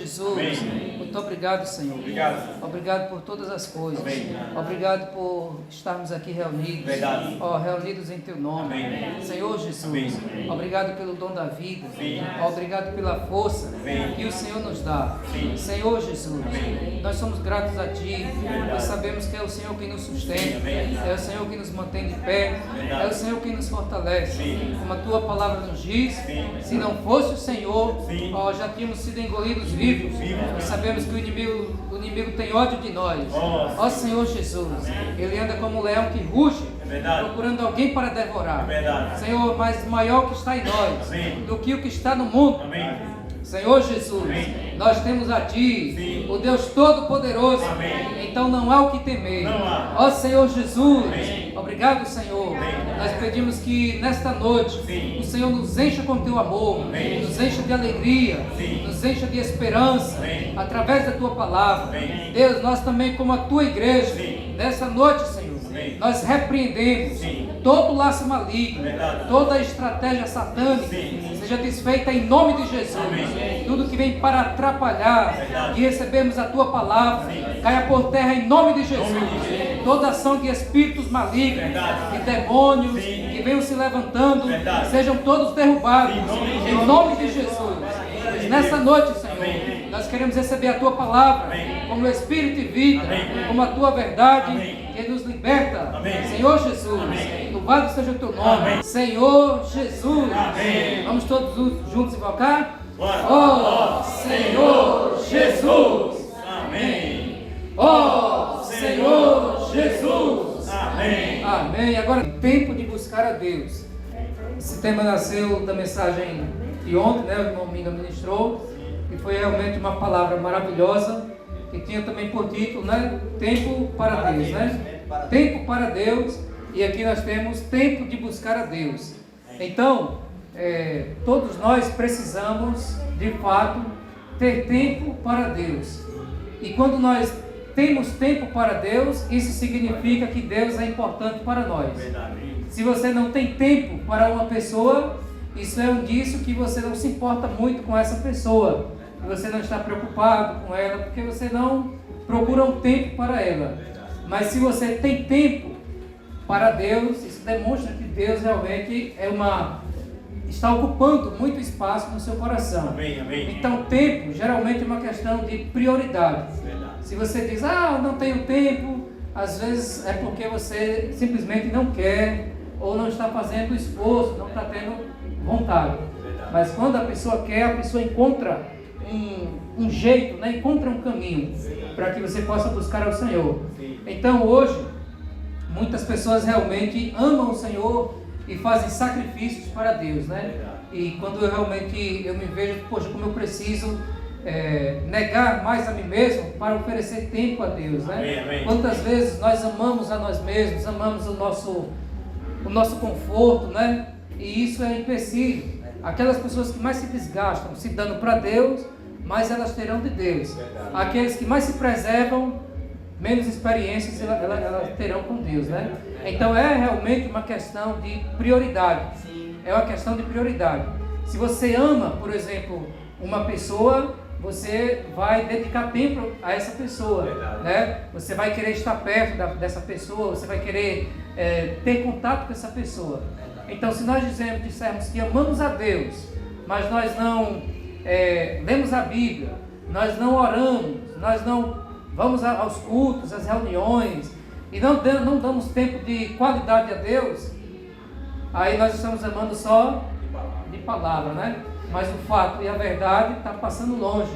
Jesus. Amém. Muito obrigado, Senhor. Obrigado. Obrigado por todas as coisas. Amém. Obrigado por estarmos aqui reunidos. Verdade. Reunidos em Teu nome. Amém. Senhor Jesus. Amém. Obrigado pelo dom da vida. Sim. Obrigado pela força Amém. que o Senhor nos dá. Sim. Senhor Jesus. Amém. Nós somos gratos a Ti. Verdade. Nós sabemos que é o Senhor que nos sustenta. Amém. É o Senhor que nos mantém de pé. Verdade. É o Senhor que nos fortalece. Sim. Como a Tua palavra nos diz. Sim. Se não fosse o Senhor, Sim. já tínhamos sido engolidos vivos. Nós sabemos que o inimigo tem ódio de nós. Ó Senhor Jesus, ele anda como um leão que ruge, procurando alguém para devorar. Senhor, mas maior que está em nós Amém. do que o que está no mundo. Amém. Senhor Jesus, Amém. nós temos a Ti, Sim. o Deus Todo-Poderoso. Amém. Então não há o que temer. Não há. Ó Senhor Jesus, Amém. obrigado, Senhor. Amém. Nós pedimos que nesta noite Sim. o Senhor nos encha com Teu amor, Amém. nos encha de alegria, Sim. nos encha de esperança, Amém. através da Tua palavra. Amém. Deus, nós também, como a Tua igreja, Sim. nessa noite, Senhor, Amém. nós repreendemos Sim. todo o laço maligno, Verdade. toda a estratégia satânica, Sim. seja desfeita em nome de Jesus. Amém. Tudo que vem para atrapalhar Verdade. e recebermos a Tua palavra, Sim. caia por terra em nome de Jesus. Nome de Jesus. Toda ação de espíritos malignos, Verdade. de demônios, Sim. que venham se levantando, Verdade. sejam todos derrubados Em nome de em Jesus. nome de Jesus. Pois nessa noite, Senhor, Amém. nós queremos receber a Tua palavra Amém. como Espírito e vida, Amém. como a Tua verdade Amém. que nos liberta. Amém. Senhor Jesus, Amém. louvado seja o Teu nome. Amém. Senhor Jesus. Amém. Vamos todos juntos invocar? Bora. Ó Senhor Jesus. Amém. Ó Senhor Jesus. Amém. Amém. Agora, tempo de buscar a Deus. Esse tema nasceu da mensagem de ontem, né? O irmão Minga ministrou, e foi realmente uma palavra maravilhosa, que tinha também por título, né? Tempo para Deus, né? Tempo para Deus, e aqui nós temos tempo de buscar a Deus. Então, todos nós precisamos, de fato, ter tempo para Deus. E quando nós temos tempo para Deus, isso significa que Deus é importante para nós. Se você não tem tempo para uma pessoa, isso é um indício que você não se importa muito com essa pessoa, que você não está preocupado com ela, porque você não procura um tempo para ela. Mas se você tem tempo para Deus, isso demonstra que Deus realmente está ocupando muito espaço no seu coração. Amém, amém. Então, tempo geralmente é uma questão de prioridade. Se você diz, não tenho tempo, às vezes é porque você simplesmente não quer, ou não está fazendo esforço, não está tendo vontade. Mas quando a pessoa quer, a pessoa encontra um jeito, né? Encontra um caminho para que você possa buscar ao Senhor. Então hoje, muitas pessoas realmente amam o Senhor e fazem sacrifícios para Deus, né? E quando eu me vejo, poxa, como eu preciso negar mais a mim mesmo para oferecer tempo a Deus, né? Amém, amém. Quantas vezes nós amamos a nós mesmos, amamos o nosso conforto, né? E isso é empecilho. Aquelas pessoas que mais se desgastam se dando para Deus, mais elas terão de Deus. Aqueles que mais se preservam, menos experiências elas terão com Deus, né? Então é realmente uma questão de prioridade. É uma questão de prioridade. Se você ama, por exemplo, uma pessoa, você vai dedicar tempo a essa pessoa, né? Você vai querer estar perto dessa pessoa, você vai querer ter contato com essa pessoa. Então, se nós dissermos que amamos a Deus, mas nós não lemos a Bíblia, nós não oramos, nós não vamos aos cultos, às reuniões, e não damos tempo de qualidade a Deus, aí nós estamos amando só de palavra, né? Mas o fato e a verdade está passando longe.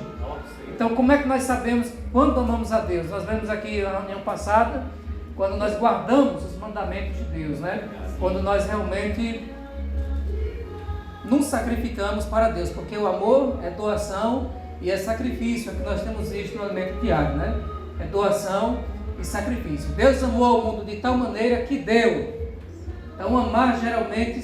Então, como é que nós sabemos quando amamos a Deus? Nós vemos aqui na reunião passada, quando nós guardamos os mandamentos de Deus, né? Quando nós realmente nos sacrificamos para Deus, porque o amor é doação e é sacrifício, é o que nós temos visto no alimento diário, né? É doação e sacrifício. Deus amou ao mundo de tal maneira que deu. Então, amar geralmente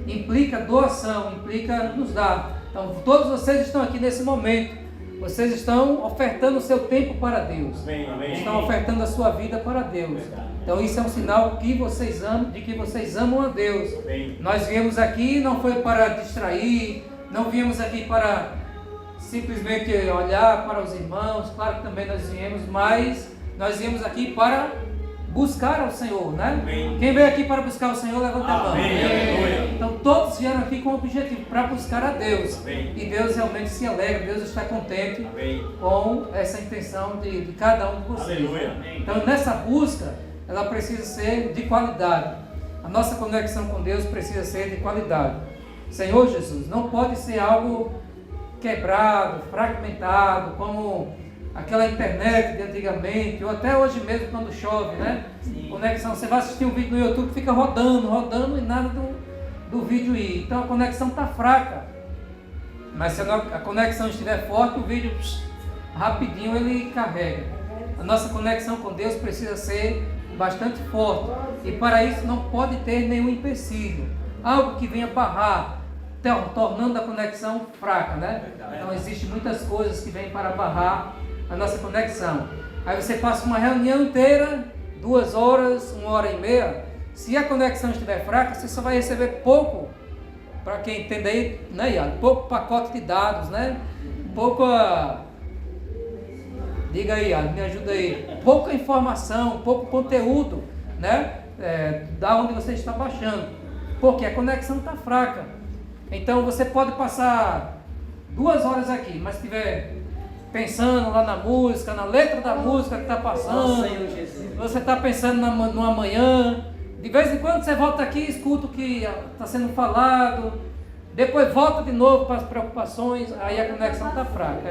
implica doação, implica nos dar. Então, todos vocês estão aqui nesse momento. Vocês estão ofertando o seu tempo para Deus. Amém. Estão ofertando a sua vida para Deus. Então isso é um sinal que vocês amam, de que vocês amam a Deus. Amém. Nós viemos aqui não foi para distrair, não viemos aqui para simplesmente olhar para os irmãos. Claro que também nós viemos, mas nós viemos aqui para buscar ao Senhor, né? Amém. Quem veio aqui para buscar o Senhor, levanta a mão. Amém. Então todos vieram aqui com o objetivo, para buscar a Deus. Amém. E Deus realmente se alegra, Deus está contente Amém. com essa intenção de cada um de vocês. Aleluia. Então nessa busca, ela precisa ser de qualidade. A nossa conexão com Deus precisa ser de qualidade. Senhor Jesus, não pode ser algo quebrado, fragmentado, como aquela internet de antigamente, ou até hoje mesmo quando chove, né? Sim. Conexão, você vai assistir um vídeo no YouTube, fica rodando e nada do vídeo ir. Então a conexão está fraca. Mas se a conexão estiver forte, o vídeo rapidinho ele carrega. A nossa conexão com Deus precisa ser bastante forte. E para isso não pode ter nenhum empecilho. Algo que venha barrar, tornando a conexão fraca, né? Então existem muitas coisas que vêm para barrar a nossa conexão. Aí você passa uma reunião inteira, 2 horas, 1h30. Se a conexão estiver fraca, você só vai receber pouco. Para quem entende aí, né, Iago? Pouco pacote de dados, né? Diga aí, Iago, me ajuda aí. Pouca informação, pouco conteúdo, né? Da onde você está baixando. Porque a conexão está fraca. Então você pode passar 2 horas aqui, mas se estiver pensando lá na música, na letra da música que está passando, você está pensando no amanhã, de vez em quando você volta aqui e escuta o que está sendo falado, depois volta de novo para as preocupações, aí a conexão está fraca.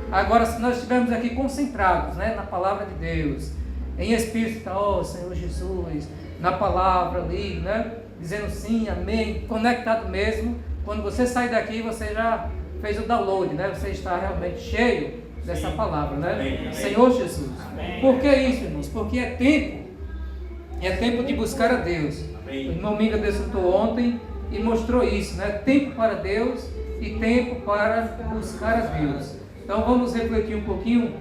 Agora, se nós estivermos aqui concentrados, né, na palavra de Deus, em espírito, Senhor Jesus, na palavra ali, né, dizendo sim, amém, conectado mesmo, quando você sair daqui, você já fez o download, né? Você está realmente cheio dessa palavra, né? Amém. Senhor Jesus. Amém. Por que isso, irmãos? Porque é tempo de buscar a Deus. Amém. O irmão Minga desfrutou ontem e mostrou isso, né? Tempo para Deus e tempo para buscar a Deus. Então vamos refletir um pouquinho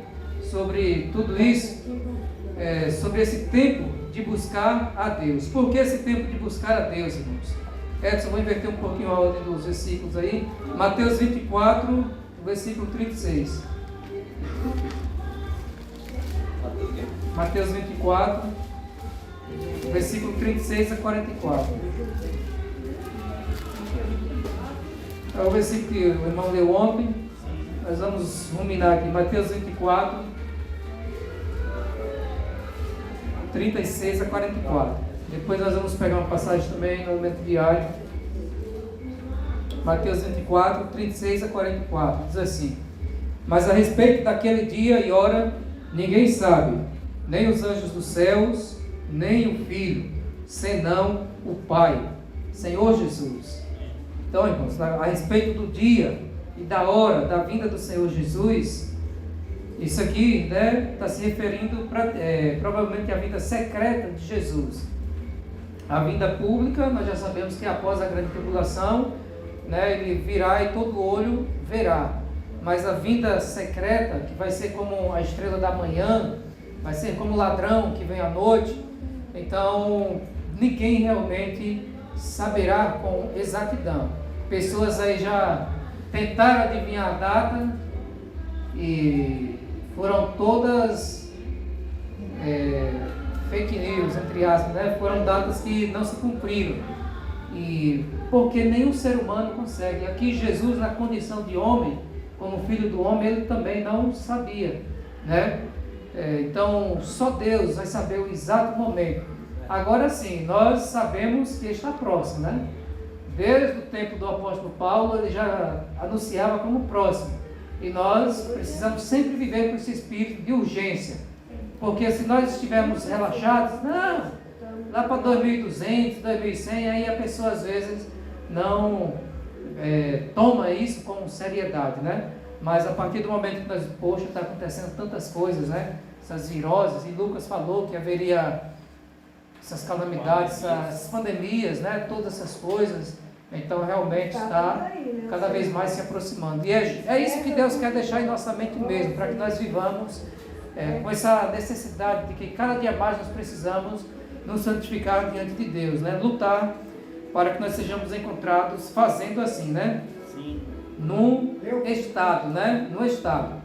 sobre tudo isso, sobre esse tempo de buscar a Deus. Por que esse tempo de buscar a Deus, irmãos? Edson, vou inverter um pouquinho a ordem dos versículos aí. Mateus 24, versículo 36. Mateus 24, versículo 36 a 44. É o versículo que o irmão leu ontem. Nós vamos ruminar aqui. Mateus 24, 36 a 44. Depois nós vamos pegar uma passagem também no momento diário. Mateus 24, 36 a 44. Diz assim: Mas a respeito daquele dia e hora, ninguém sabe, nem os anjos dos céus, nem o Filho, senão o Pai, Senhor Jesus. Então, irmãos, a respeito do dia e da hora da vinda do Senhor Jesus, isso aqui, né, está se referindo provavelmente à vinda secreta de Jesus. A vinda pública, nós já sabemos que após a grande tribulação, né, ele virá e todo olho verá. Mas a vinda secreta, que vai ser como a estrela da manhã, vai ser como o ladrão que vem à noite, então ninguém realmente saberá com exatidão. Pessoas aí já tentaram adivinhar a data e foram todas fake news, entre aspas, né? Foram datas que não se cumpriram. E porque nenhum ser humano consegue. Aqui Jesus, na condição de homem, como filho do homem, ele também não sabia, né? Então só Deus vai saber o exato momento. Agora sim, nós sabemos que está próximo, né? Desde o tempo do apóstolo Paulo, ele já anunciava como próximo. E nós precisamos sempre viver com esse espírito de urgência. Porque se nós estivermos relaxados, não, lá para 2200, 2100, aí a pessoa às vezes não toma isso com seriedade, né? Mas a partir do momento que nós, poxa, está acontecendo tantas coisas, né? Essas viroses, e Lucas falou que haveria essas calamidades, essas pandemias, né? Todas essas coisas, então realmente está cada vez mais se aproximando. E é isso que Deus quer deixar em nossa mente mesmo, para que nós vivamos com essa necessidade de que cada dia mais nós precisamos nos santificar diante de Deus, né? Lutar para que nós sejamos encontrados fazendo assim, né? Sim. no estado, né? No estado.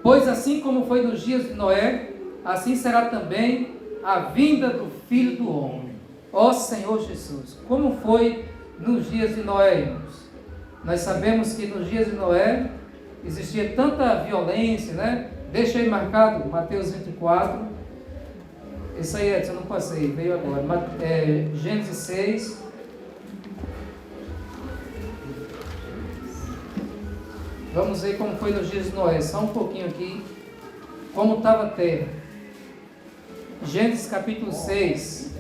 Pois assim como foi nos dias de Noé, assim será também a vinda do Filho do Homem. Ó Senhor Jesus, como foi nos dias de Noé, irmãos? Nós sabemos que nos dias de Noé existia tanta violência, né? Deixa aí marcado Mateus 24. Isso aí, Edson, eu não passei, veio agora. Gênesis 6. Vamos ver como foi nos dias de Noé. Só um pouquinho aqui. Como estava a terra. Gênesis capítulo 6.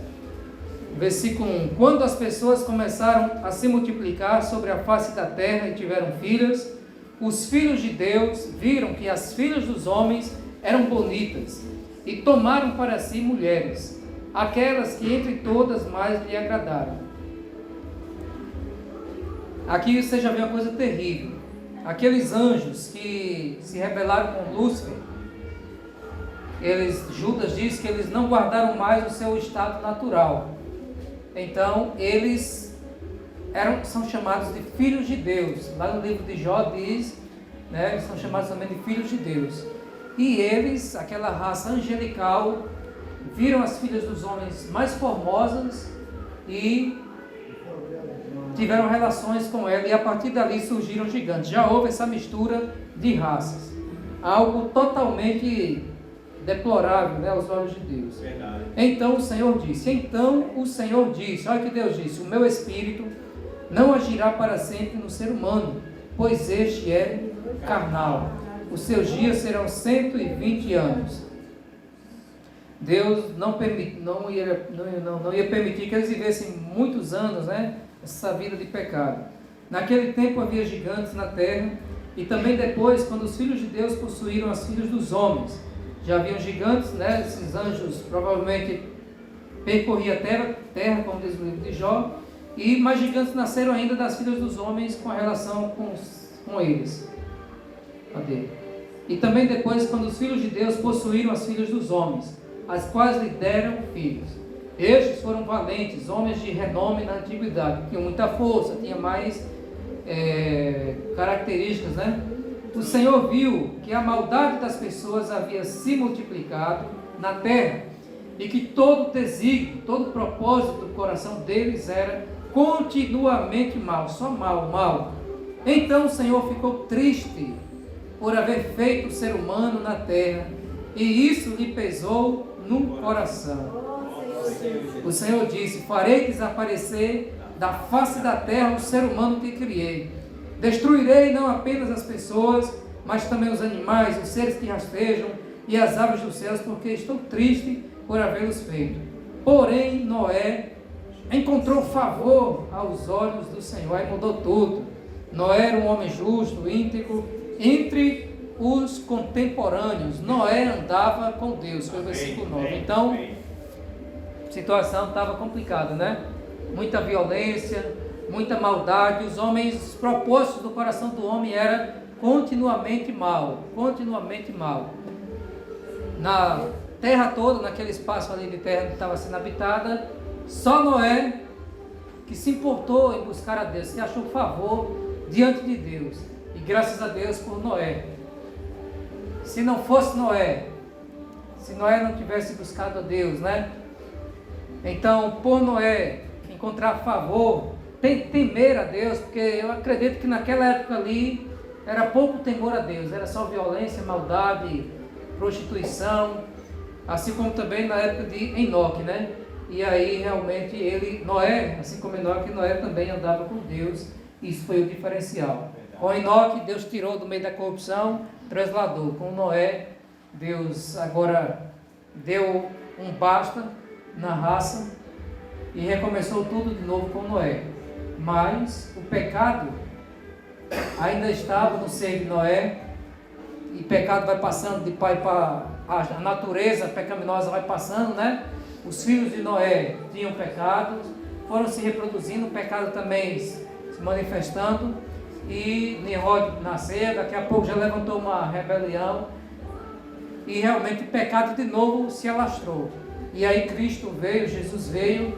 Versículo 1. Quando as pessoas começaram a se multiplicar sobre a face da terra e tiveram filhas, os filhos de Deus viram que as filhas dos homens eram bonitas e tomaram para si mulheres, aquelas que entre todas mais lhe agradaram. Aqui você já vê uma coisa terrível. Aqueles anjos que se rebelaram com Lúcifer, Judas diz que eles não guardaram mais o seu estado natural. Então, eles são chamados de filhos de Deus. Lá no livro de Jó diz, né, eles são chamados também de filhos de Deus. E eles, aquela raça angelical, viram as filhas dos homens mais formosas e tiveram relações com ela. E a partir dali surgiram gigantes. Já houve essa mistura de raças. Algo totalmente deplorável, né, aos olhos de Deus. Verdade. Então o Senhor disse, olha o que Deus disse: o meu espírito não agirá para sempre no ser humano, pois este é carnal. Os seus dias serão 120 anos. Deus não ia permitir que eles vivessem muitos anos, né, essa vida de pecado. Naquele tempo havia gigantes na terra, e também depois, quando os filhos de Deus possuíram as filhas dos homens. Já haviam gigantes, né? Esses anjos provavelmente percorriam a terra, como diz o livro de Jó, e mais gigantes nasceram ainda das filhas dos homens com a relação com eles. Cadê? E também depois, quando os filhos de Deus possuíram as filhas dos homens, as quais lhe deram filhos. Estes foram valentes, homens de renome na antiguidade, tinham muita força, tinham mais características, né? O Senhor viu que a maldade das pessoas havia se multiplicado na terra e que todo desígnio, todo propósito do coração deles era continuamente mal, só mal, mal. Então o Senhor ficou triste por haver feito o ser humano na terra, e isso lhe pesou no coração. O Senhor disse: farei desaparecer da face da terra o ser humano que criei. Destruirei não apenas as pessoas, mas também os animais, os seres que rastejam e as aves dos céus, porque estou triste por havê-los feito. Porém, Noé encontrou favor aos olhos do Senhor. Aí mudou tudo. Noé era um homem justo, íntegro, entre os contemporâneos. Noé andava com Deus, foi o versículo 9. Então, a situação estava complicada, né? Muita violência, muita maldade. Os propósitos do coração do homem era continuamente mal, continuamente mal. Na terra toda, naquele espaço ali de terra que estava sendo habitada, só Noé que se importou em buscar a Deus, que achou favor diante de Deus. E graças a Deus por Noé. Se não fosse Noé, se Noé não tivesse buscado a Deus, né? Então, por Noé encontrar favor, temer a Deus, porque eu acredito que naquela época ali era pouco temor a Deus, era só violência, maldade, prostituição, assim como também na época de Enoque, né? E aí realmente Noé, assim como Enoque, Noé também andava com Deus. Isso foi o diferencial. Com Enoque, Deus tirou do meio da corrupção, trasladou. Com Noé, Deus agora deu um basta na raça e recomeçou tudo de novo com Noé. Mas o pecado ainda estava no ser de Noé, e o pecado vai passando de pai para a natureza pecaminosa vai passando, né? Os filhos de Noé tinham pecado, foram se reproduzindo, o pecado também se manifestando, e Nimrod nasceu, daqui a pouco já levantou uma rebelião, e realmente o pecado de novo se alastrou. E aí Jesus veio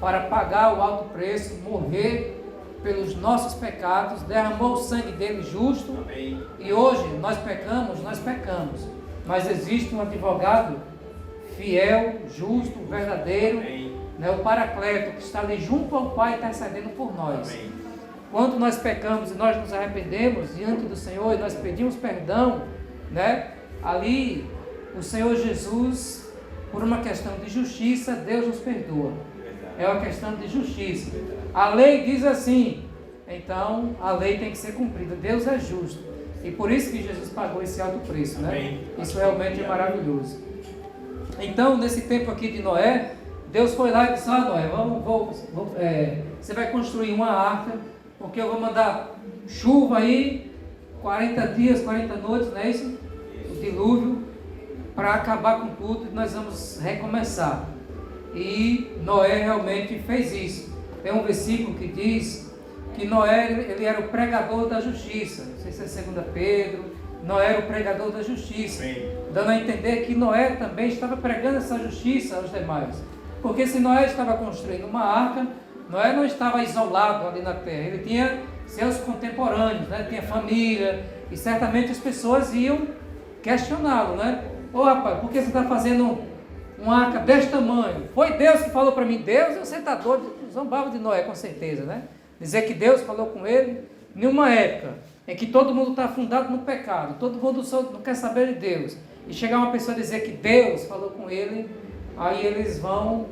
para pagar o alto preço, morrer pelos nossos pecados, derramou o sangue dele justo. Amém. E hoje nós pecamos, mas existe um advogado fiel, justo, verdadeiro, né, o Paracleto, que está ali junto ao Pai intercedendo por nós. Amém. Quando nós pecamos e nós nos arrependemos diante do Senhor e nós pedimos perdão, né, ali o Senhor Jesus, por uma questão de justiça, Deus nos perdoa. É uma questão de justiça. A lei diz assim, então a lei tem que ser cumprida. Deus é justo. E por isso que Jesus pagou esse alto preço, né? Amém. Isso realmente é maravilhoso. Então, nesse tempo aqui de Noé, Deus foi lá e disse: Noé, você vai construir uma arca, porque eu vou mandar chuva aí, 40 dias, 40 noites, não é isso? O dilúvio, para acabar com tudo, e nós vamos recomeçar. E Noé realmente fez isso. Tem um versículo que diz que Noé, ele era o pregador da justiça. Não sei se é 2 Pedro. Noé era o pregador da justiça. Amém. Dando a entender que Noé também estava pregando essa justiça aos demais. Porque se Noé estava construindo uma arca, Noé não estava isolado ali na terra. Ele tinha seus contemporâneos, né? Tinha família. E certamente as pessoas iam questioná-lo, né? Ô rapaz, por que você está fazendo uma arca deste tamanho? Foi Deus que falou para mim. Deus é o sentador, zombava de Noé com certeza, né? Dizer que Deus falou com ele em uma época em que todo mundo está afundado no pecado, todo mundo só não quer saber de Deus, e chegar uma pessoa a dizer que Deus falou com ele, aí eles vão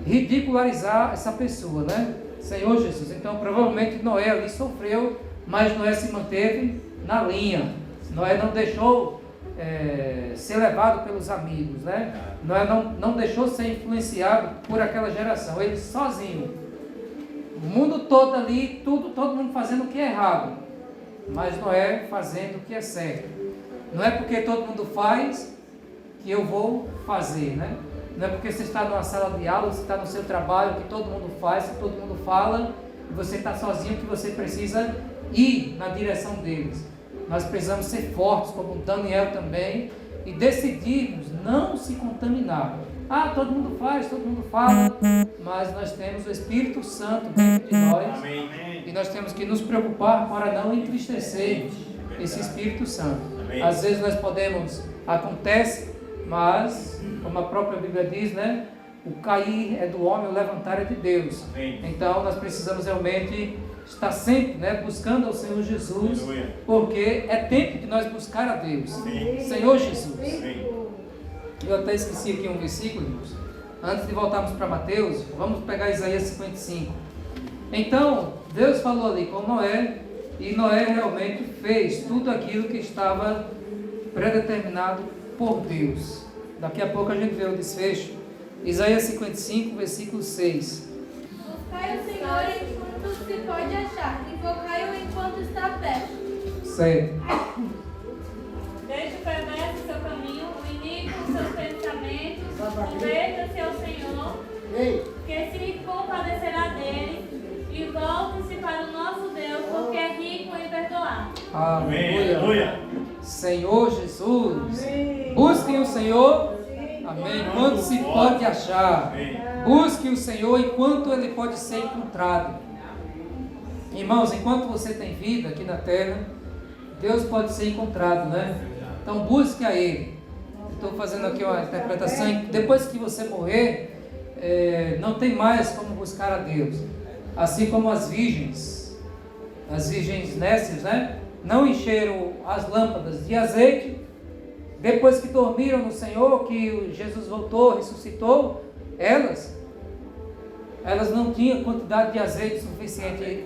ridicularizar essa pessoa, né? Senhor Jesus. Então provavelmente Noé ali sofreu, mas Noé se manteve na linha. Noé não deixou ser levado pelos amigos, né? Noé não deixou ser influenciado por aquela geração. Ele sozinho, o mundo todo ali, todo mundo fazendo o que é errado, mas Noé fazendo o que é certo. Não é porque todo mundo faz que eu vou fazer, né? Não é porque você está numa sala de aula, você está no seu trabalho, que todo mundo faz, que todo mundo fala, e você está sozinho, que você precisa ir na direção deles. Nós precisamos ser fortes, como Daniel também, e decidirmos não se contaminar. Todo mundo faz, todo mundo fala, mas nós temos o Espírito Santo dentro de nós. Amém. E nós temos que nos preocupar para não entristecer esse Espírito Santo. Amém. Às vezes nós acontece, mas, como a própria Bíblia diz, né? O cair é do homem, o levantar é de Deus. Amém. Então nós precisamos realmente estar sempre, né, buscando ao Senhor Jesus, porque é tempo de nós buscar a Deus. Amém. Senhor Jesus. Amém. Eu até esqueci aqui um versículo, irmãos. Antes de voltarmos para Mateus, vamos pegar Isaías 55. Então, Deus falou ali com Noé, e Noé realmente fez tudo aquilo que estava predeterminado por Deus. Daqui a pouco a gente vê o desfecho. Isaías 55, versículo 6. Buscai o Senhor enquanto se pode achar, invocai-o enquanto está perto. Certo. Deixe o perverso seu caminho, o iníquo seus pensamentos, converta-se ao Senhor, que se compadecerá dele, e volte-se para o nosso Deus, porque é rico em perdoar. Aleluia. Senhor Jesus. Amém. Busquem o Senhor. Amém. Enquanto se pode achar. Amém. Busque o Senhor enquanto Ele pode ser encontrado. Irmãos, enquanto você tem vida aqui na terra, Deus pode ser encontrado, né? Então busque a Ele. Estou fazendo aqui uma interpretação. Depois que você morrer, não tem mais como buscar a Deus. Assim como as virgens nécias, né? Não encheram as lâmpadas de azeite. Depois que dormiram no Senhor, que Jesus voltou, ressuscitou, elas não tinham quantidade de azeite suficiente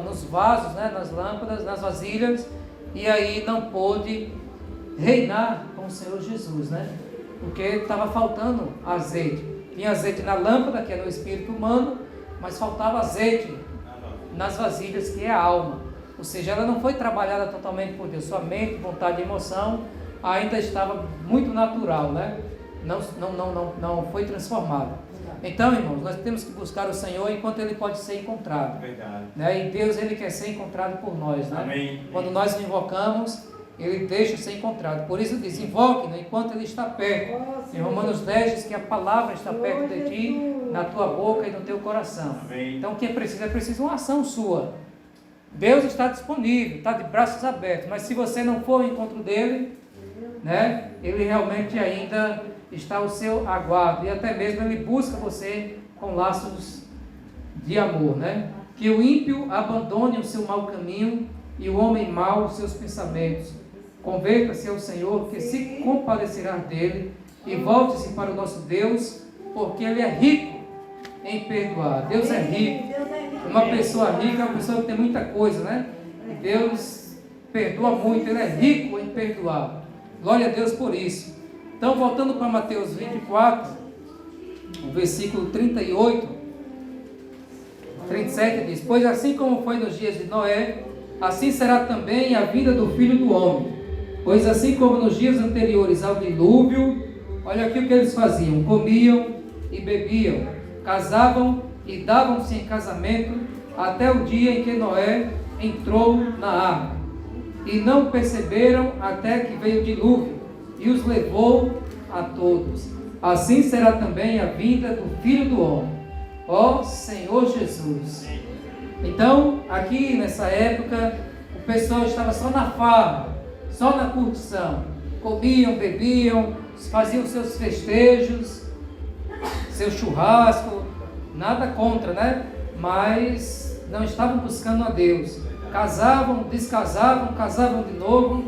nos vasos, né? Nas lâmpadas, nas vasilhas, e aí não pôde reinar com o Senhor Jesus, né? Porque estava faltando azeite. Tinha azeite na lâmpada, que é no espírito humano, mas faltava azeite nas vasilhas, que é a alma. Ou seja, ela não foi trabalhada totalmente por Deus. Sua mente, vontade e emoção ainda estava muito natural, né? Não foi transformada. Então, irmãos, nós temos que buscar o Senhor enquanto Ele pode ser encontrado. Verdade. Né? E Deus, Ele quer ser encontrado por nós, né? Amém. Quando nós o invocamos, ele deixa ser encontrado. Por isso diz, invoque-no enquanto ele está perto. Em Romanos 10 diz que a palavra está perto de ti, na tua boca e no teu coração. Então o que é preciso uma ação sua. Deus está disponível, está de braços abertos, mas se você não for ao encontro dele, né, ele realmente ainda está ao seu aguardo, e até mesmo ele busca você com laços de amor, né? Que o ímpio abandone o seu mau caminho e o homem mau os seus pensamentos. Converta-se ao Senhor, que se compadecerá dele, e volte-se para o nosso Deus, porque ele é rico em perdoar. Deus é rico. Uma pessoa rica é uma pessoa que tem muita coisa, né? Deus perdoa muito, ele é rico em perdoar. Glória a Deus por isso. Então, voltando para Mateus 24, o versículo 38, 37 diz: pois assim como foi nos dias de Noé, assim será também a vida do Filho do Homem. Pois assim como nos dias anteriores ao dilúvio, olha aqui o que eles faziam: comiam e bebiam, casavam e davam-se em casamento, até o dia em que Noé entrou na arca. E não perceberam até que veio o dilúvio e os levou a todos. Assim será também a vinda do Filho do Homem. Ó Senhor Jesus. Então, aqui nessa época, o pessoal estava só na farra, só na curtição. Comiam, bebiam, faziam seus festejos, seu churrasco, nada contra, né? Mas não estavam buscando a Deus. Casavam, descasavam, casavam de novo,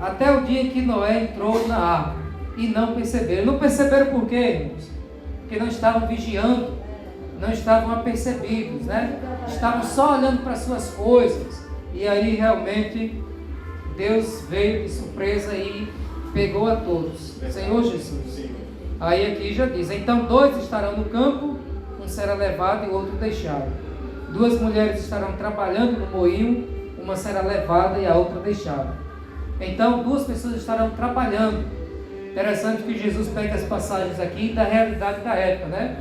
até o dia em que Noé entrou na arca, e não perceberam. Não perceberam por quê, irmãos? Porque não estavam vigiando, não estavam apercebidos, né? Estavam só olhando para as suas coisas, e aí realmente Deus veio de surpresa e pegou a todos. Senhor Jesus. Aí aqui já diz: então 2 estarão no campo, um será levado e o outro deixado. 2 mulheres estarão trabalhando no moinho, uma será levada e a outra deixada. Então 2 pessoas estarão trabalhando. Interessante que Jesus pega as passagens aqui da realidade da época, né?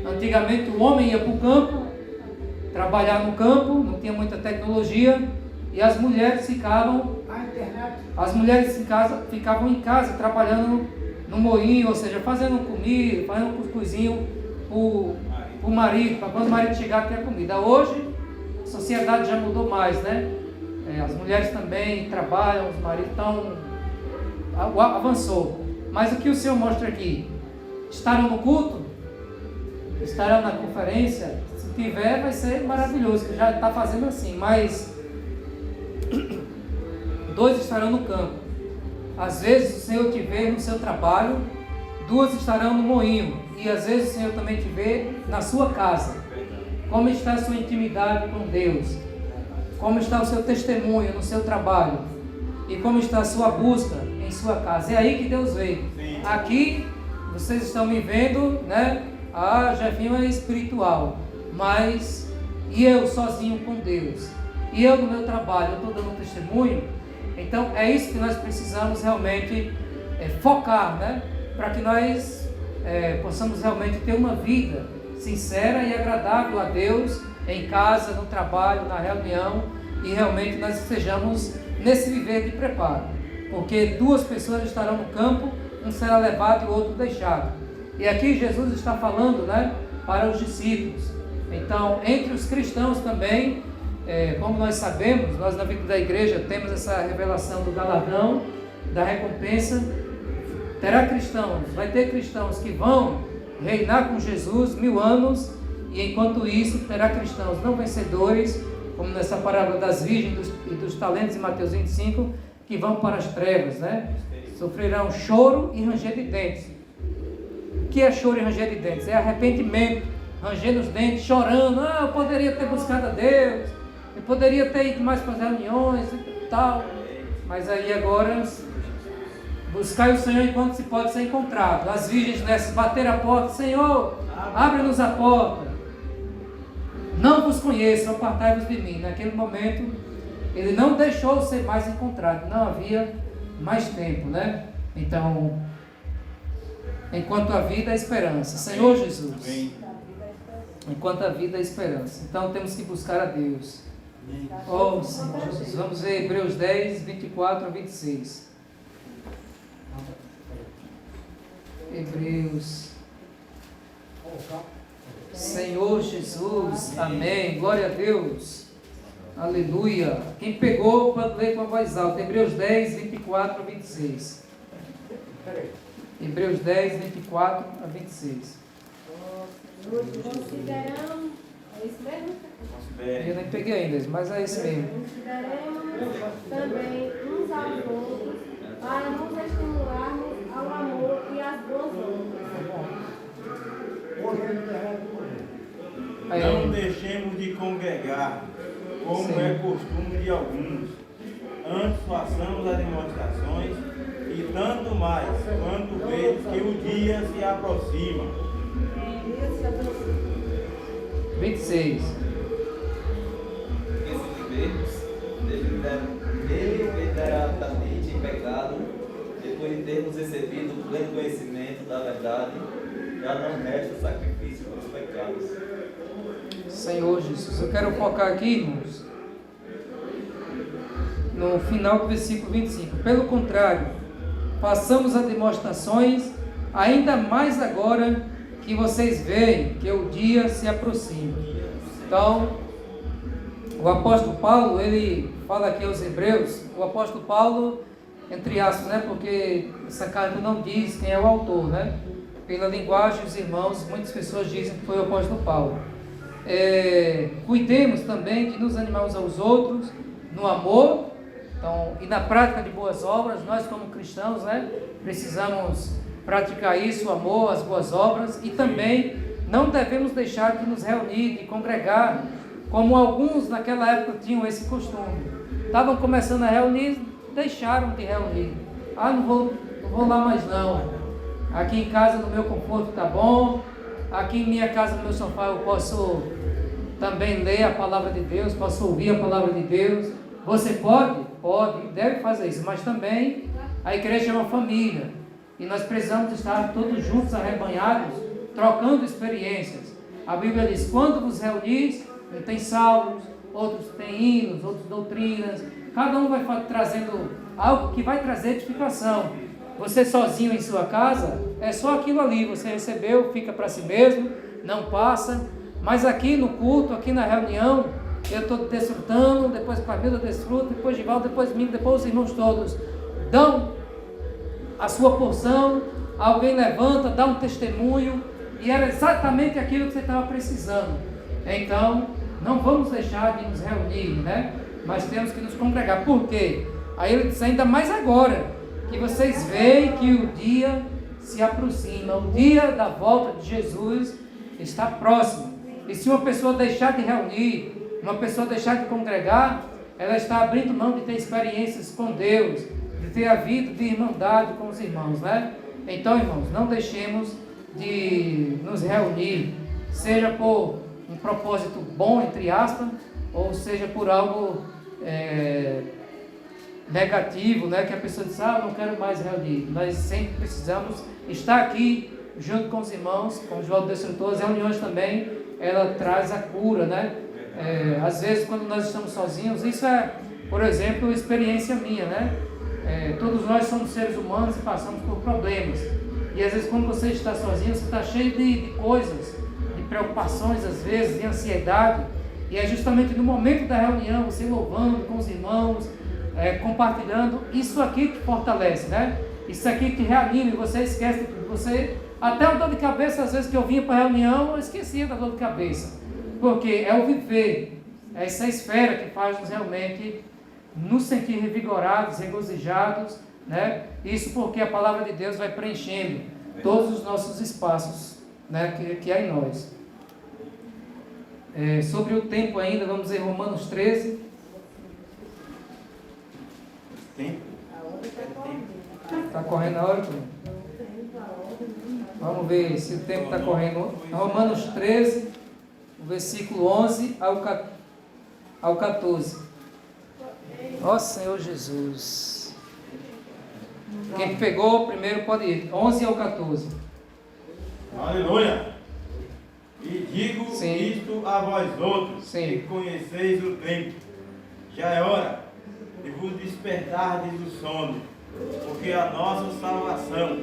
Antigamente o homem ia para o campo, trabalhar no campo, não tinha muita tecnologia, e as mulheres ficavam em casa trabalhando no moinho, ou seja, fazendo comida, fazendo um cuscuzinho o marido, para quando o marido chegar ter comida. Hoje a sociedade já mudou mais, né? As mulheres também trabalham, os maridos estão... avançou. Mas o que o Senhor mostra aqui? Estarão no culto? Estarão na conferência? Se tiver, vai ser maravilhoso, que já está fazendo assim. Mas 2 estarão no campo. Às vezes o Senhor te vê no seu trabalho, 2 estarão no moinho, e às vezes o Senhor também te vê na sua casa. Como está a sua intimidade com Deus? Como está o seu testemunho no seu trabalho? E como está a sua busca em sua casa? É aí que Deus veio. Aqui vocês estão me vendo, né? Jefinho é espiritual, mas e eu sozinho com Deus? E eu no meu trabalho, eu estou dando testemunho? Então é isso que nós precisamos realmente focar, né? Para que nós possamos realmente ter uma vida sincera e agradável a Deus em casa, no trabalho, na reunião, e realmente nós estejamos nesse viver de preparo, porque 2 pessoas estarão no campo, um será levado e o outro deixado. E aqui Jesus está falando, né, para os discípulos. Então, entre os cristãos também, como nós sabemos, nós na vida da igreja temos essa revelação do galardão, da recompensa. Terá cristãos, vai ter cristãos que vão reinar com Jesus 1000 anos, e enquanto isso terá cristãos não vencedores, como nessa parábola das virgens e dos talentos em Mateus 25, que vão para as trevas, né? Sofrerão choro e ranger de dentes. O que é choro e ranger de dentes? É arrependimento, ranger os dentes, chorando: eu poderia ter buscado a Deus, eu poderia ter ido mais para as reuniões e tal, mas aí agora buscai o Senhor enquanto se pode ser encontrado. As virgens nessas bateram a porta: Senhor, abre-nos a porta. Não vos conheço, apartai-vos de mim. Naquele momento, ele não deixou ser mais encontrado, não havia mais tempo, né? Então, enquanto a vida, a esperança. Senhor Jesus, enquanto a vida, a esperança. Então, temos que buscar a Deus. Oh, Senhor Jesus. Vamos ver Hebreus 10, 24 a 26. Hebreus. Senhor Jesus. Amém. Glória a Deus. Aleluia. Quem pegou, pode ler com a voz alta. Hebreus 10, 24 a 26. Hebreus 10, 24 a 26. Consideramos. É isso mesmo? Eu nem peguei ainda, mas é isso mesmo. Consideremos também uns aos outros para nos estimularmos ao amor e às boas obras. Não deixemos de congregar, como Sim. é costume de alguns. Antes façamos as demonstrações, e tanto mais, quanto vedes que o dia se aproxima. 26. Que se vivermos deliberadamente em pecado, depois de termos recebido o pleno conhecimento da verdade, já não resta sacrifício para os pecados. Senhor Jesus, eu quero focar aqui, irmãos, no final do versículo 25. Pelo contrário, façamos as demonstrações, ainda mais agora que vocês veem que o dia se aproxima. Então, o apóstolo Paulo, ele fala aqui aos Hebreus, o apóstolo Paulo, entre aspas, né, porque essa carta não diz quem é o autor, né? Pela linguagem dos irmãos, muitas pessoas dizem que foi o apóstolo Paulo. Cuidemos também de nos animar uns aos outros no amor, então, e na prática de boas obras. Nós como cristãos, né, precisamos praticar isso, o amor, as boas obras, e também não devemos deixar de nos reunir, de congregar, como alguns naquela época tinham esse costume. Estavam começando a reunir, deixaram de reunir. Não vou lá mais não. Aqui em casa, no meu conforto, está bom. Aqui em minha casa, no meu sofá, eu posso também ler a palavra de Deus, posso ouvir a palavra de Deus. Você pode? Pode, deve fazer isso, mas também a igreja é uma família. E nós precisamos estar todos juntos, arrebanhados, trocando experiências. A Bíblia diz, quando vos reunis, um tem salmos, outros têm hinos, outros doutrinas. Cada um vai trazendo algo que vai trazer edificação. Você sozinho em sua casa, é só aquilo ali, você recebeu, fica para si mesmo, não passa. Mas aqui no culto, aqui na reunião, eu estou desfrutando, depois o Camila desfruta, depois Givaldo, depois mim, depois os irmãos todos dão a sua porção, alguém levanta, dá um testemunho, e era exatamente aquilo que você estava precisando. Então, não vamos deixar de nos reunir, né? Mas temos que nos congregar. Por quê? Aí ele diz, ainda mais agora, que vocês veem que o dia se aproxima, o dia da volta de Jesus está próximo. E se uma pessoa deixar de reunir, uma pessoa deixar de congregar, ela está abrindo mão de ter experiências com Deus, de ter a vida de irmandade com os irmãos, né? Então, irmãos, não deixemos de nos reunir, seja por um propósito bom, entre aspas, ou seja por algo negativo, né? Que a pessoa diz, não quero mais reunir. Nós sempre precisamos estar aqui junto com os irmãos, com o João do Destrutor. As reuniões também, ela traz a cura, né? Às vezes quando nós estamos sozinhos, isso é, por exemplo, experiência minha, né? Todos nós somos seres humanos e passamos por problemas. E às vezes quando você está sozinho, você está cheio de coisas, de preocupações às vezes, de ansiedade. E é justamente no momento da reunião, você louvando com os irmãos, compartilhando, isso aqui te fortalece, né? Isso aqui te reanima e você esquece de tudo. Você, até a dor de cabeça, às vezes que eu vinha para a reunião, eu esquecia da dor de cabeça. Porque é o viver, é essa esfera que faz nos realmente nos sentir revigorados, regozijados, né? Isso porque a palavra de Deus vai preenchendo todos os nossos espaços, né? que há em nós. Sobre o tempo ainda, vamos ver Romanos 13. Tempo? Está correndo a hora? Vamos ver se o tempo está correndo. Romanos 13, o versículo 11 ao 14. Ó Senhor Jesus. Quem pegou primeiro pode ir. 11 ao 14. Aleluia! E digo Sim. isto a vós outros, Sim. que conheceis o tempo. já é hora de vos despertardes do sono, porque a nossa salvação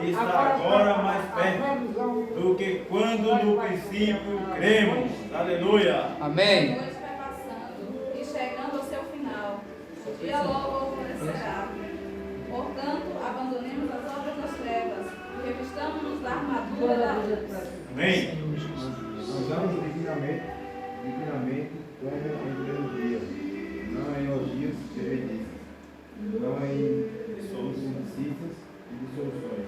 está agora mais perto do que quando no princípio cremos. Aleluia. Amém. A noite vai passando e chegando ao seu final. O dia logo alvorecerá. Portanto, abandonemos as obras das trevas e revistamos-nos da armadura da luz. Amém. Usamos dignamente como em pleno dia, não em elogios e bendições, não em solicitas e dissoluções,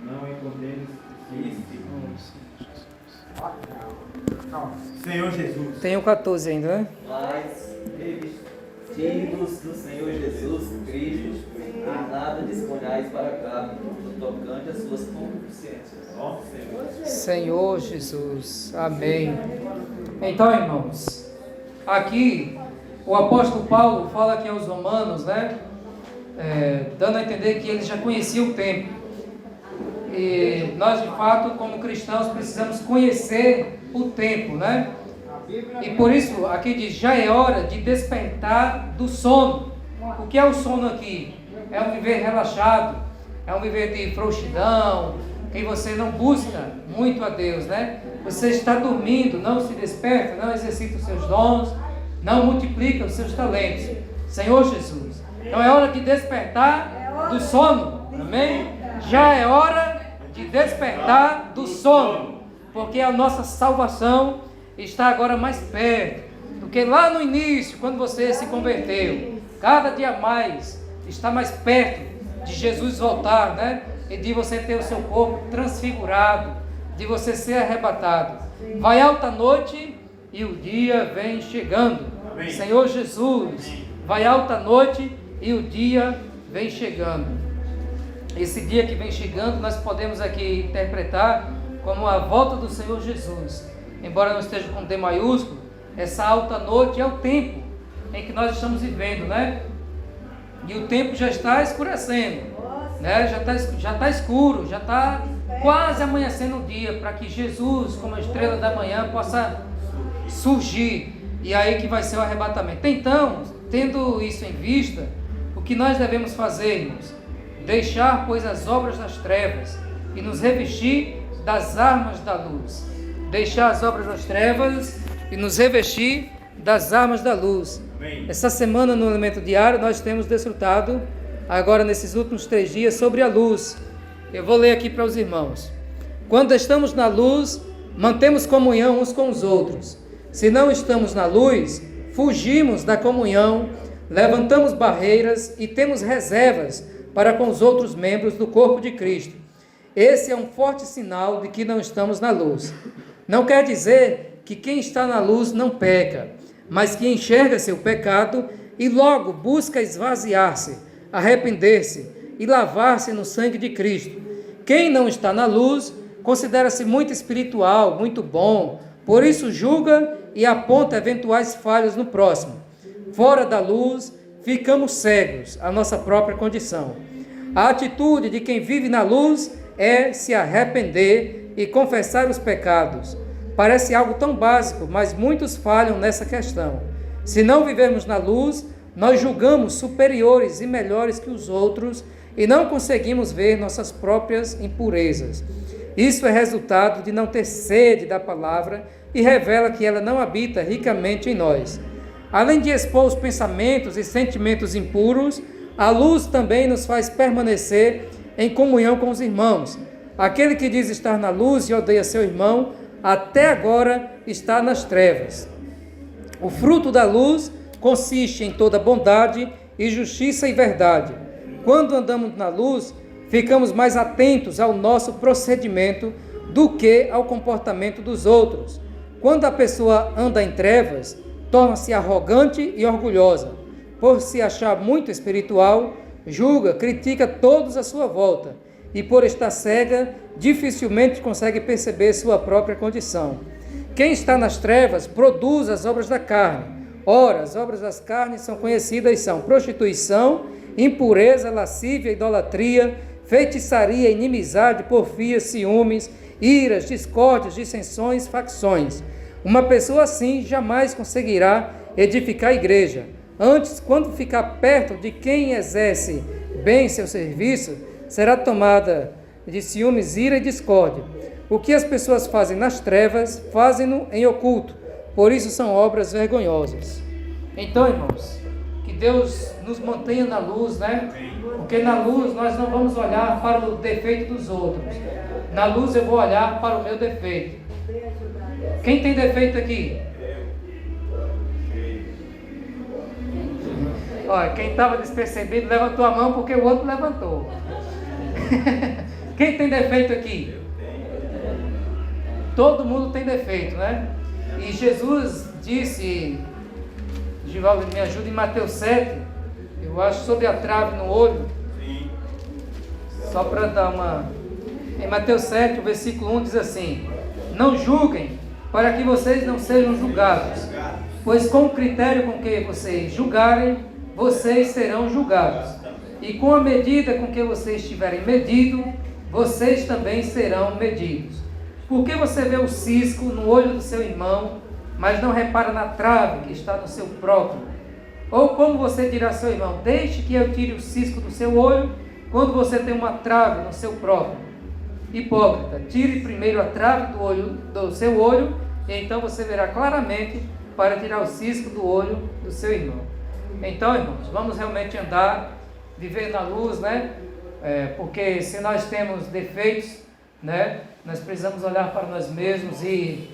não em contendas e Senhor Jesus. Tem o 14 ainda, né? Mas, revestidos do Senhor Jesus Cristo, e nada disponhais para cá, no tocante às suas concupiscências. Ó Senhor. Senhor Jesus, amém. Então, irmãos, aqui o apóstolo Paulo fala aqui aos romanos, né? Dando a entender que ele já conhecia o tempo. E nós, de fato, como cristãos, precisamos conhecer o tempo, né? E por isso, aqui diz, já é hora de despertar do sono. O que é o sono aqui? É um viver relaxado, é um viver de frouxidão, que você não busca muito a Deus, né? Você está dormindo, não se desperta, não exercita os seus dons, não multiplica os seus talentos. Senhor Jesus, então é hora de despertar do sono, amém? Já é hora de despertar do sono, porque a nossa salvação está agora mais perto do que lá no início, quando você se converteu. Cada dia mais está mais perto de Jesus voltar, né? E de você ter o seu corpo transfigurado, de você ser arrebatado. Vai alta noite e o dia vem chegando. Amém. Senhor Jesus, vai alta noite e o dia vem chegando. Esse dia que vem chegando, nós podemos aqui interpretar como a volta do Senhor Jesus. Embora não esteja com D maiúsculo, essa alta noite é o tempo em que nós estamos vivendo, né? E o tempo já está escurecendo, né? Já está escuro, já está quase amanhecendo o dia, para que Jesus, como a estrela da manhã, possa surgir. E aí que vai ser o arrebatamento. Então, tendo isso em vista, o que nós devemos fazer, irmãos? Deixar, pois, as obras das trevas e nos revestir das armas da luz. Deixar as obras das trevas e nos revestir das armas da luz. Amém. Essa semana, no Elemento Diário, nós temos desfrutado, agora nesses últimos 3 dias, sobre a luz. Eu vou ler aqui para os irmãos. Quando estamos na luz, mantemos comunhão uns com os outros. Se não estamos na luz, fugimos da comunhão, levantamos barreiras e temos reservas para com os outros membros do corpo de Cristo. Esse é um forte sinal de que não estamos na luz. Não quer dizer que quem está na luz não peca, mas que enxerga seu pecado e logo busca esvaziar-se, arrepender-se e lavar-se no sangue de Cristo. Quem não está na luz considera-se muito espiritual, muito bom, por isso julga e aponta eventuais falhas no próximo. Fora da luz, ficamos cegos à nossa própria condição. A atitude de quem vive na luz é se arrepender e confessar os pecados. Parece algo tão básico, mas muitos falham nessa questão. Se não vivermos na luz, nós julgamos superiores e melhores que os outros e não conseguimos ver nossas próprias impurezas. Isso é resultado de não ter sede da palavra e revela que ela não habita ricamente em nós. Além de expor os pensamentos e sentimentos impuros, a luz também nos faz permanecer em comunhão com os irmãos. Aquele que diz estar na luz e odeia seu irmão, até agora está nas trevas. O fruto da luz consiste em toda bondade e justiça e verdade. Quando andamos na luz, ficamos mais atentos ao nosso procedimento do que ao comportamento dos outros. Quando a pessoa anda em trevas, torna-se arrogante e orgulhosa. Por se achar muito espiritual, julga, critica todos à sua volta e por estar cega, dificilmente consegue perceber sua própria condição. Quem está nas trevas produz as obras da carne. Ora, as obras das carnes são conhecidas, são prostituição, impureza, lascívia, idolatria, feitiçaria, inimizade, porfia, ciúmes, iras, discórdias, dissensões, facções. Uma pessoa assim jamais conseguirá edificar a igreja. Antes, quando ficar perto de quem exerce bem seu serviço, será tomada de ciúmes, ira e discórdia. O que as pessoas fazem nas trevas, fazem-no em oculto. Por isso são obras vergonhosas. Então, irmãos, que Deus nos mantenha na luz, né? Porque na luz nós não vamos olhar para o defeito dos outros. Na luz eu vou olhar para o meu defeito. Quem tem defeito aqui? Olha, quem estava despercebido levantou a mão porque o outro levantou. Quem tem defeito aqui? Todo mundo tem defeito, né? E Jesus disse, Givaldo me ajuda, em Mateus 7, eu acho, sobre a trave no olho. Só para dar uma... Em Mateus 7, o versículo 1 diz assim: não julguem, para que vocês não sejam julgados, pois com o critério com que vocês julgarem, vocês serão julgados. E com a medida com que vocês tiverem medido, vocês também serão medidos. Por que você vê o cisco no olho do seu irmão, mas não repara na trave que está no seu próprio? Ou como você dirá ao seu irmão: deixe que eu tire o cisco do seu olho, quando você tem uma trave no seu próprio? Hipócrita, tire primeiro a trave do seu olho, e então você verá claramente para tirar o cisco do olho do seu irmão. Então, irmãos, vamos realmente andar, viver na luz, né? Porque se nós temos defeitos, né, nós precisamos olhar para nós mesmos e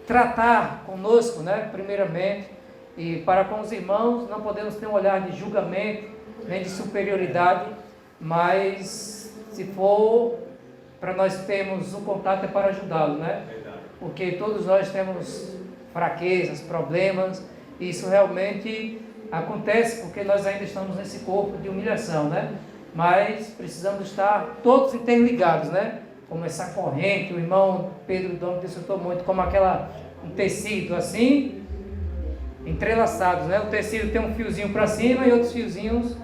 tratar conosco, né, primeiramente, e para com os irmãos não podemos ter um olhar de julgamento, nem de superioridade, mas se for para nós termos um contato é para ajudá-lo, né? Porque todos nós temos fraquezas, problemas, e isso realmente acontece porque nós ainda estamos nesse corpo de humilhação, né? Mas precisamos estar todos interligados, né? Como essa corrente, o irmão Pedro Dom dissertou muito, como um tecido assim, entrelaçados, né? O tecido tem um fiozinho para cima e outros fiozinhos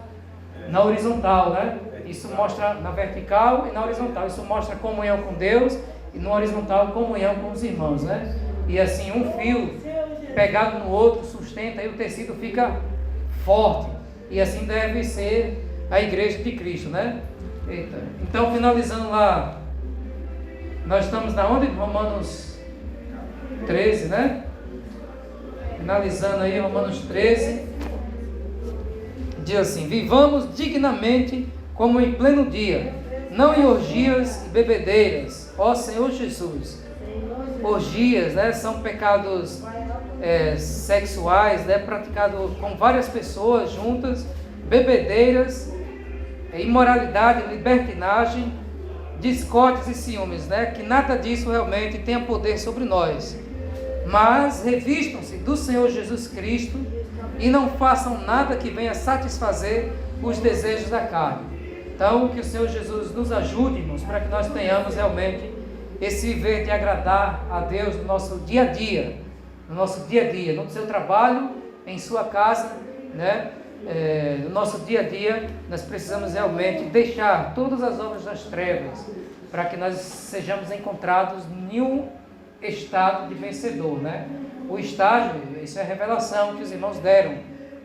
na horizontal, né? Isso mostra na vertical e na horizontal. Isso mostra comunhão com Deus e no horizontal comunhão com os irmãos, né? E assim um fio pegado no outro sustenta e o tecido fica forte. E assim deve ser a igreja de Cristo, né? Eita. Então, finalizando lá, nós estamos na onde? Romanos 13, né? Finalizando aí, Romanos 13. Diz assim: vivamos dignamente como em pleno dia, não em orgias e bebedeiras, ó Senhor Jesus. Orgias, né, são pecados sexuais, né, praticados com várias pessoas juntas, bebedeiras, imoralidade, libertinagem, discórdias e ciúmes, né, que nada disso realmente tenha poder sobre nós. Mas revistam-se do Senhor Jesus Cristo e não façam nada que venha satisfazer os desejos da carne. Então, que o Senhor Jesus nos ajude, irmãos, para que nós tenhamos realmente esse viver de agradar a Deus no nosso dia a dia, no seu trabalho, em sua casa, né? No nosso dia a dia, nós precisamos realmente deixar todas as obras das trevas, para que nós sejamos encontrados em um estado de vencedor, né? O estágio, isso é a revelação que os irmãos deram.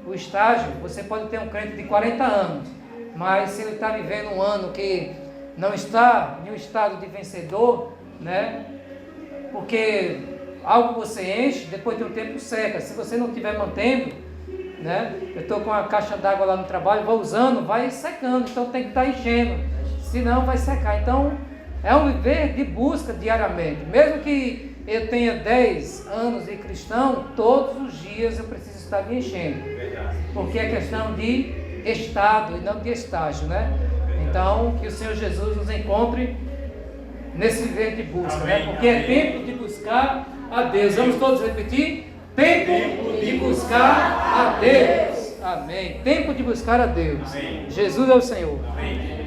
O estágio, você pode ter um crente de 40 anos, mas se ele está vivendo um ano que não está em um estado de vencedor, né? Porque algo você enche, depois de um tempo seca. Se você não estiver mantendo, né? Eu estou com uma caixa d'água lá no trabalho, vou usando, vai secando, então tem que estar enchendo, senão vai secar. Então é um viver de busca diariamente. Mesmo que eu tenha 10 anos de cristão, todos os dias eu preciso estar me enchendo, porque é questão de estado e não de estágio, né? Então, que o Senhor Jesus nos encontre nesse viver de busca, né? Porque é tempo de buscar a Deus. Vamos todos repetir? Tempo de buscar a Deus. Amém. Tempo de buscar a Deus. Jesus é o Senhor. Amém.